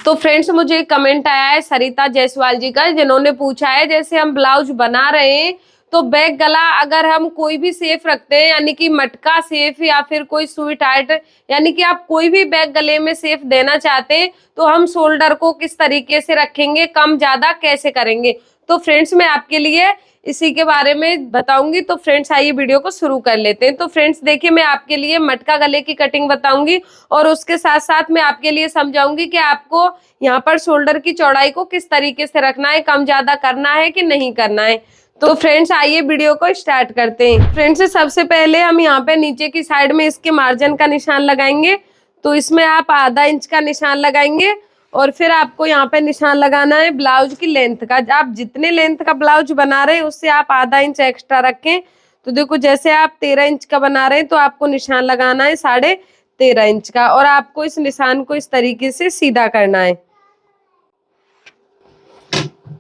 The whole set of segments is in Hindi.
तो फ्रेंड्स मुझे एक कमेंट आया है सरिता जायसवाल जी का, जिन्होंने पूछा है जैसे हम ब्लाउज बना रहे हैं तो बैक गला अगर हम कोई भी शेप रखते हैं, यानी कि मटका शेप या फिर कोई स्वीट हार्ट, यानी कि आप कोई भी बैक गले में शेप देना चाहते हैं तो हम शोल्डर को किस तरीके से रखेंगे, कम ज्यादा कैसे करेंगे। तो फ्रेंड्स मैं आपके लिए इसी के बारे में बताऊंगी। तो फ्रेंड्स आइए वीडियो को शुरू कर लेते हैं। तो फ्रेंड्स देखिए, मैं आपके लिए मटका गले की कटिंग बताऊंगी और उसके साथ साथ मैं आपके लिए समझाऊंगी कि आपको यहाँ पर शोल्डर की चौड़ाई को किस तरीके से रखना है, कम ज्यादा करना है कि नहीं करना है। तो फ्रेंड्स आइए वीडियो को स्टार्ट करते हैं। फ्रेंड्स सबसे पहले हम यहाँ पे नीचे की साइड में इसके मार्जिन का निशान लगाएंगे। तो इसमें आप आधा इंच का निशान लगाएंगे और फिर आपको यहाँ पे निशान लगाना है ब्लाउज की लेंथ का। आप जितने लेंथ का ब्लाउज बना रहे हैं उससे आप आधा इंच एक्स्ट्रा रखें। तो देखो जैसे आप 13 इंच का बना रहे हैं तो आपको निशान लगाना है 13.5 इंच का, और आपको इस निशान को इस तरीके से सीधा करना है।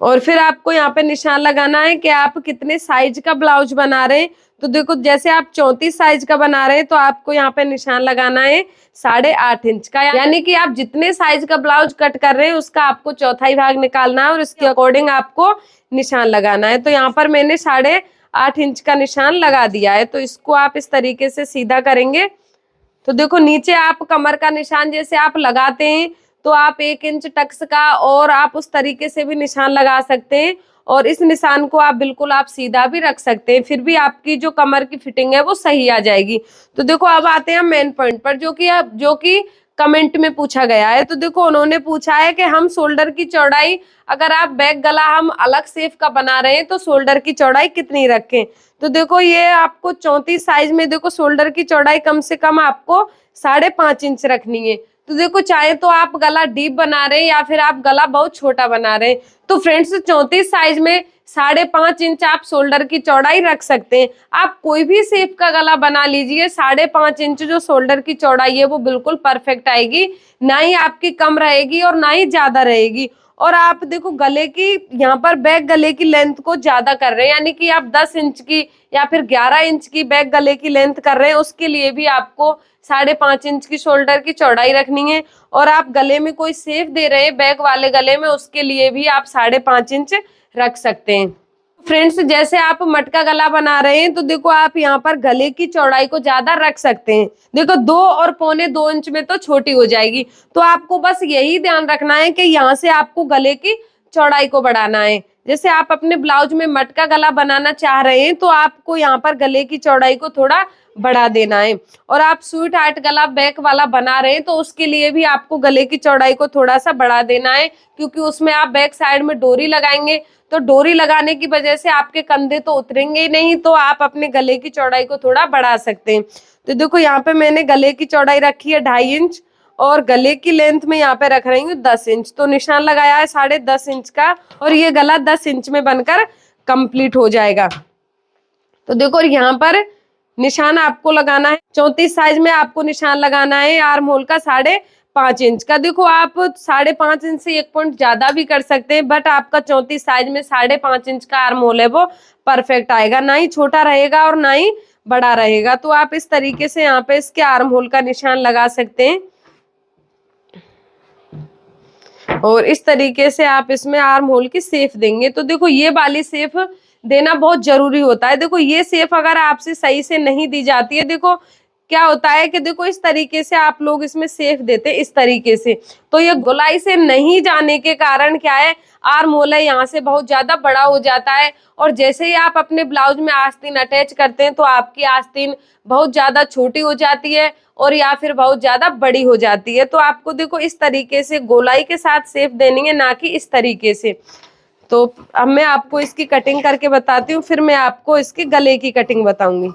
और फिर आपको यहाँ पे निशान लगाना है कि आप कितने साइज का ब्लाउज बना रहे हैं। तो देखो जैसे आप 34 साइज का बना रहे हैं तो आपको यहाँ पे निशान लगाना है 8.5 इंच का, यानी कि आप जितने साइज का ब्लाउज कट कर रहे हैं उसका आपको चौथाई भाग निकालना है और इसके अकॉर्डिंग आपको निशान लगाना है। तो यहाँ पर मैंने 8.5 इंच का निशान लगा दिया है। तो इसको आप इस तरीके से सीधा करेंगे। तो देखो नीचे आप कमर का निशान जैसे आप लगाते हैं तो आप 1 इंच टक्स का और आप उस तरीके से भी निशान लगा सकते हैं, और इस निशान को आप बिल्कुल आप सीधा भी रख सकते हैं, फिर भी आपकी जो कमर की फिटिंग है वो सही आ जाएगी। तो देखो अब आते हैं मेन पॉइंट पर, जो कि कमेंट में पूछा गया है। तो देखो उन्होंने पूछा है कि हम शोल्डर की चौड़ाई, अगर आप बैक गला हम अलग शेप का बना रहे हैं तो शोल्डर की चौड़ाई कितनी रखें। तो देखो ये आपको 34 साइज में देखो शोल्डर की चौड़ाई कम से कम आपको 5.5 इंच रखनी है। तो देखो चाहे तो आप गला डीप बना रहे हैं या फिर आप गला बहुत छोटा बना रहे हैं, तो फ्रेंड्स 34 साइज में 5.5 इंच आप शोल्डर की चौड़ाई रख सकते हैं। आप कोई भी शेप का गला बना लीजिए, 5.5 इंच जो शोल्डर की चौड़ाई है वो बिल्कुल परफेक्ट आएगी, ना ही आपकी कम रहेगी और ना ही ज्यादा रहेगी। और आप देखो गले की यहाँ पर बैक गले की लेंथ को ज्यादा कर रहे हैं, यानी कि आप 10 इंच की या फिर 11 इंच की बैक गले की लेंथ कर रहे हैं, उसके लिए भी आपको 5.5 इंच की शोल्डर की चौड़ाई रखनी है। और आप गले में कोई शेप दे रहे हैं बैक वाले गले में, उसके लिए भी आप 5.5 इंच रख सकते हैं। फ्रेंड्स जैसे आप मटका गला बना रहे हैं तो देखो आप यहाँ पर गले की चौड़ाई को ज्यादा रख सकते हैं। देखो 2 और 2.25 इंच में तो छोटी हो जाएगी। तो आपको बस यही ध्यान रखना है कि यहाँ से आपको गले की चौड़ाई को बढ़ाना है। जैसे आप अपने ब्लाउज में मटका गला बनाना चाह रहे हैं तो आपको यहाँ पर गले की चौड़ाई को थोड़ा बढ़ा देना है। और आप स्वीट हार्ट गला बैक वाला बना रहे हैं तो उसके लिए भी आपको गले की चौड़ाई को थोड़ा सा बढ़ा देना है, क्योंकि उसमें आप बैक साइड में डोरी लगाएंगे। तो डोरी लगाने की वजह से आपके कंधे तो उतरेंगे ही नहीं, तो आप अपने गले की चौड़ाई को थोड़ा बढ़ा सकते हैं। तो देखो यहाँ पे मैंने गले की चौड़ाई रखी है 2.5 इंच और गले की लेंथ में यहाँ पे रख रही हूँ 10 इंच। तो निशान लगाया है 10.5 इंच का और ये गला 10 इंच में बनकर कंप्लीट हो जाएगा। तो देखो यहाँ पर निशान आपको लगाना है 34 साइज में आपको निशान लगाना है आर्म होल का 5.5 इंच का। देखो आप 5.5 इंच से 1 पॉइंट ज्यादा भी कर सकते हैं, बट आपका 34 साइज में 5.5 इंच का आर्म होल है वो परफेक्ट आएगा, ना ही छोटा रहेगा और ना ही बड़ा रहेगा। तो आप इस तरीके से यहाँ पे इसके आर्म होल का निशान लगा सकते हैं और इस तरीके से आप इसमें आर्म होल की शेप देंगे। तो देखो ये वाली शेप देना बहुत जरूरी होता है। देखो ये शेप अगर आपसे सही से नहीं दी जाती है, देखो क्या होता है कि देखो इस तरीके से आप लोग इसमें शेप देते हैं इस तरीके से, तो ये गोलाई से नहीं जाने के कारण क्या है, आर्म होल है यहाँ से बहुत ज्यादा बड़ा हो जाता है। और जैसे ही आप अपने ब्लाउज में आस्तीन अटैच करते हैं तो आपकी आस्तीन बहुत ज्यादा छोटी हो जाती है और या फिर बहुत ज्यादा बड़ी हो जाती है। तो आपको देखो इस तरीके से गोलाई के साथ शेप देनी है, ना कि इस तरीके से। तो अब मैं आपको इसकी कटिंग करके बताती हूँ, फिर मैं आपको इसके गले की कटिंग बताऊंगी।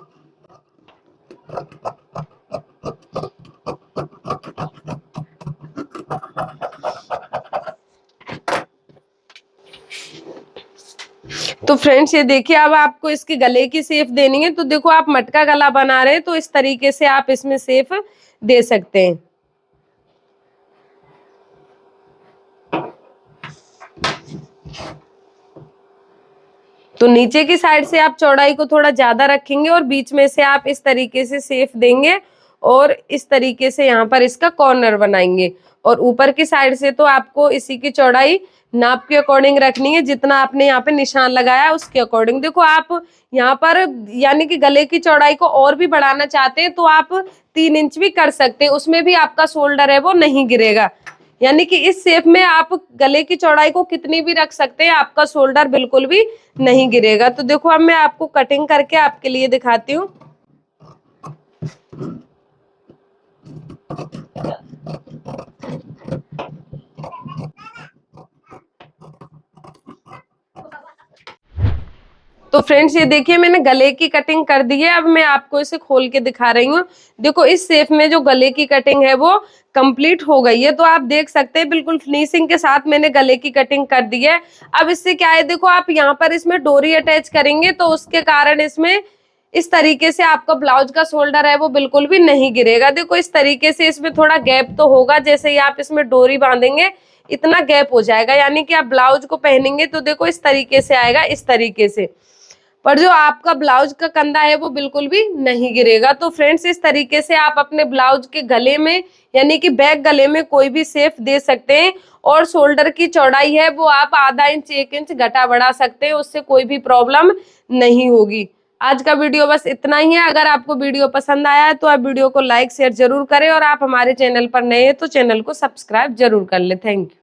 तो फ्रेंड्स ये देखिए अब आपको इसके गले की शेप देनी है। तो देखो आप मटका गला बना रहे हैं तो इस तरीके से आप इसमें शेप दे सकते हैं। तो नीचे की साइड से आप चौड़ाई को थोड़ा ज्यादा रखेंगे और बीच में से आप इस तरीके से शेप देंगे और इस तरीके से यहाँ पर इसका कॉर्नर बनाएंगे। और ऊपर की साइड से तो आपको इसी की चौड़ाई नाप के अकॉर्डिंग रखनी है, जितना आपने यहाँ पे निशान लगाया उसके अकॉर्डिंग। देखो आप यहाँ पर यानी कि गले की चौड़ाई को और भी बढ़ाना चाहते हैं तो आप 3 इंच भी कर सकते हैं, उसमें भी आपका शोल्डर है वो नहीं गिरेगा। यानी कि इस शेप में आप गले की चौड़ाई को कितनी भी रख सकते हैं, आपका शोल्डर बिल्कुल भी नहीं गिरेगा। तो देखो अब मैं आपको कटिंग करके आपके लिए दिखाती हूँ। तो फ्रेंड्स ये देखिए मैंने गले की कटिंग कर दी है। अब मैं आपको इसे खोल के दिखा रही हूँ। देखो इस शेप में जो गले की कटिंग है वो कंप्लीट हो गई है। तो आप देख सकते हैं बिल्कुल फिनिशिंग के साथ मैंने गले की कटिंग कर दी है। अब इससे क्या है, देखो आप यहाँ पर इसमें डोरी अटैच करेंगे तो उसके कारण इसमें इस तरीके से आपका ब्लाउज का शोल्डर है वो बिल्कुल भी नहीं गिरेगा। देखो इस तरीके से इसमें थोड़ा गैप तो होगा, जैसे ही आप इसमें डोरी बांधेंगे इतना गैप हो जाएगा, यानी कि आप ब्लाउज को पहनेंगे तो देखो इस तरीके से आएगा, इस तरीके से। पर जो आपका ब्लाउज का कंधा है वो बिल्कुल भी नहीं गिरेगा। तो फ्रेंड्स इस तरीके से आप अपने ब्लाउज के गले में यानी कि बैक गले में कोई भी शेप दे सकते हैं। और शोल्डर की चौड़ाई है वो आप आधा इंच 1 इंच घटा बढ़ा सकते हैं, उससे कोई भी प्रॉब्लम नहीं होगी। आज का वीडियो बस इतना ही है। अगर आपको वीडियो पसंद आया है तो आप वीडियो को लाइक शेयर जरूर करें, और आप हमारे चैनल पर नए हैं तो चैनल को सब्सक्राइब जरूर कर ले। Thank you.